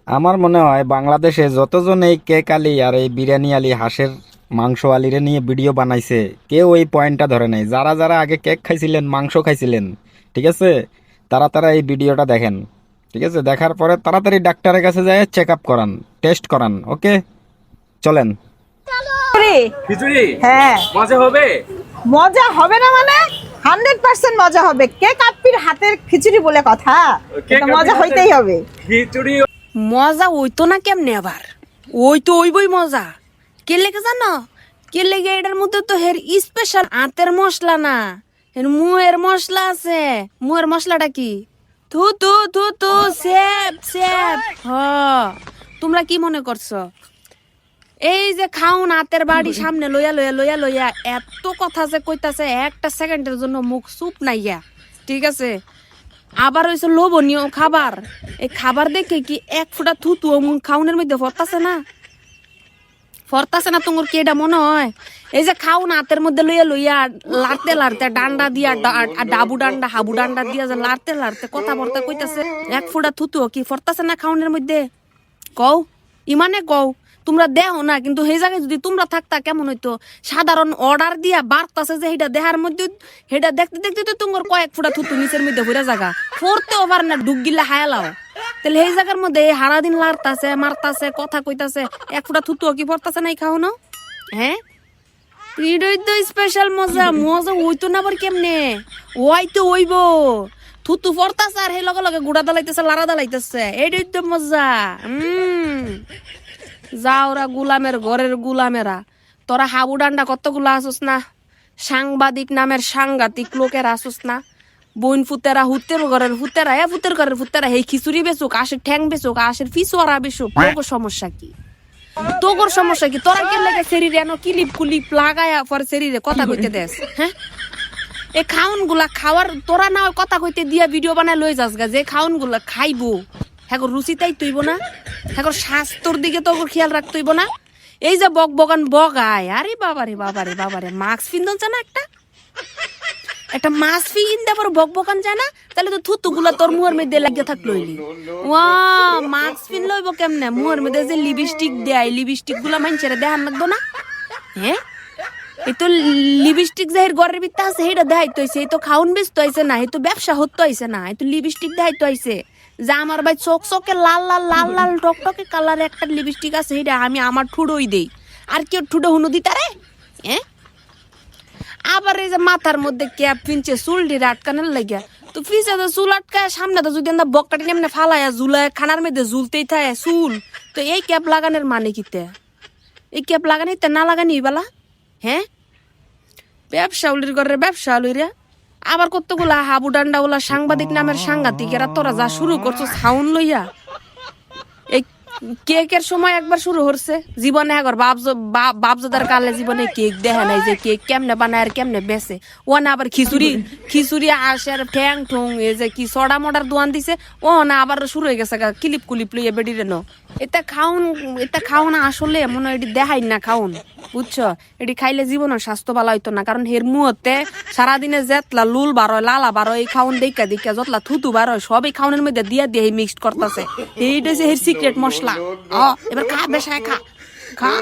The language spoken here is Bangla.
আমার মনে হয় বাংলাদেশে যতজন এই কেক আলী আর এই বিরিয়ানি আলী হাঁসের মাংস আলীরে নিয়ে ভিডিও বানাইছে, কেউ এই পয়েন্টটা ধরে নাই। যারা যারা আগে কেক খাইছিলেন, মাংস খাইছিলেন, ঠিক আছে, তারা তারা এই ভিডিওটা দেখেন। ঠিক আছে, দেখার পরে তাড়াতাড়ি ডাক্তারের কাছে যায় চেক আপ করান, টেস্ট করান। ওকে, চলেন। খিচুড়ি হ্যাঁ, মজা হবে। মজা হবে না মানে 100% মজা হবে। কেক আপ্পির হাতের খিচুড়ি বলে কথা, এটা মজা হইতেই হবে। খিচুড়ি মজা হইতো না কেমনে আবার? ওই তো ওইবই মজা। কে লেগে জানো? কে লেগে? এটার মধ্যে তো হের স্পেশাল আতের মশলা না, হের মুয়ের মশলা আছে। মুয়ের মশলাটা কি? থু থু থু থু, সেপ সেপ। হ, তোমরা কি মনে করছো? এই যে খাউন হাতের বাড়ি সামনে লইয়া লইয়া লইয়া লইয়া এত কথা যে কইতাছে, একটা সেকেন্ডের জন্য মুখ চুপ নাইয়া। ঠিক আছে, আবার হইছে লোভনীয় খাবার। এই খাবার দেখে কি এক ফুটা থুতু খাউনের মধ্যে ফরতাছে না? ফরতাছে না তোমার কি এটা মনে হয়? এই যে খাউন হাতের মধ্যে লইয়া লইয়া লাড়তে লাড়তে ডান্ডা দিয়া ডাবু ডান্ডা হাবু ডান্ডা দিয়া যে লাড়তে লাড়তে কথা বলতে কইতাছে, এক ফুটা থুতু কি ফরতাছে না খাউনের মধ্যে? কও, ইমানে কও। তোমরা দেও না, কিন্তু সেই জায়গায় যদি তোমরা থাকতা কেমন হইতো? সাধারণ অর্ডার দিয়া বাড়তাছে যে সেটা দেহার মধ্যে, সেটা দেখতে দেখতে তো তোমার কয়েক ফুটা থুতু নিচের মধ্যে ঘুরে জায়গা ফোরতেও পার না, ডুব গিলা হায়ালাও। তাহলে সেই জায়গার মধ্যে সারাদিন লাড়তাছে মারতাছে কথা কইতাছে, এক ফুটা থুতু কি পড়তাছে নাই খাও না? হ্যাঁ, এটাই তো স্পেশাল মজা। মজা হইতো না আবার কেমনে? ওই তো ওইব থুতু পড়তাছে আর সেই লগে লগে গুড়া দালাইতেছে, লাড়া দালাইতেছে, এটাই তো মজা। যাওরা গুলামের ঘরের গুলামেরা, তোরা হাবু ডান্ডা কতগুলা আসুস না? সাংবাদিক নামের সাংঘাতিক লোকের আসুস না? বইন ফুতেরা, হুতের ঘরের হুতেরা, ফুতের ঘরের ফুতেরা, এই খিচুড়ি বেচুক, আশের ঠ্যাং বেচুক, আশের ফিসোয়ারা বেচুক, তোর সমস্যা কি? তোর সমস্যা কি? তোরা কে লেগে শরীরে এনো কিলিপ কুলিপ লাগায়া পরে শরীরে কথা কইতে দেস? হ্যাঁ, এই খাউন গুলা খাওয়ার তোরা না কথা কইতে দিয়া ভিডিও বানায় লই যাস গা। যে খাউন গুলা খাইবো হ্যাঁ রুচি তাই তুইব না, হ্যাঁ স্বাস্থ্যর দিকে তো খেয়াল রাখতে হইব না? এই যে বক বগান বগায়, আরে বাবারে বাবারে বাবারে, মাস্ক পিন্দন না একটা একটা মাস্ক পিন্দে পর বক বকান যায় না? তাহলে তো থুতু গুলা তোর মুহের মধ্যে লাগিয়ে থাকলো। ওয়া, মাস্ক পিন লইব কেমনে? মুহের মধ্যে যে লিপস্টিক দেয়, লিপস্টিক গুলা মানছে দেখান লাগতো না? হ্যাঁ, এই তো লিপস্টিক যে ঘরের ভিতরে আছে সেটা দেখাইতে হইছে। এই তো খাউন বেচতে হইছে না, এই তো ব্যবসা হতে হইছে না, এই তো লিপস্টিক দেখাইতে হইছে। যে আমার ভাই চোখ চোখে লাল লাল লাল লাল টকটকে কালার একটা লিপস্টিক আছে, সেটা আমি আমার ঠুডোই দেই। আর কেউ ঠুডো হুনো দিতারে? হ্যাঁ, আবার এই যে মাথার মধ্যে ক্যাপ পিনছে চুলটি আটকানোর লাগিয়া, তো পিছে তো চুল আটকায়, সামনে তো যদি আমরা বকটাটি এমনি ফালাইয়া ঝুলায় খানার মধ্যে ঝুলতেই থাকে চুল, তো এই ক্যাপ লাগানোর মানে কিতে? এই ক্যাপ লাগানি না লাগানি বেলা? হ্যাঁ, ব্যবসাউলির ঘরের ব্যবসাউলিরা আবার কতগুলা হাবু ডান্ডা ওলা সাংবাদিক নামের সাংঘাতিকেরা, তোরা যা শুরু করছো সাউন্ড লইয়া। এই কেকের সময় একবার শুরু হচ্ছে জীবনে, একবার বাপজাদার কালে জীবনে কেক দেখে নাই যে কেক কেমনে বানায় আর কেমনে বেচে। ও না আবার খিচুড়ি খিচুড়ি আসে আর ঠ্যাং ঠুং এই যে কি সডা মডার দোয়ান দিছে, ও না আবার শুরু হয়ে গেছে কিলিপ কুলিপ লইয়া বেডিরে ন। এটা খাউন আসলে মনে হয় এটি দেখাই না খাউন, বুঝছো? এটি খাইলে জীবনের স্বাস্থ্য ভালো হইতো না, কারণ এর মুহূর্তে সারাদিনে যেতলা লুল বারোয় লালা বারোয় এই খাউন দেখা দেখা যতলা থুতু বারোয় সব এই খাউনের মধ্যে দিয়া দিয়ে মিক্সড করতেছে। এইটা যে এর সিক্রেট মশলা। এবার খা, বেশায় খা খা।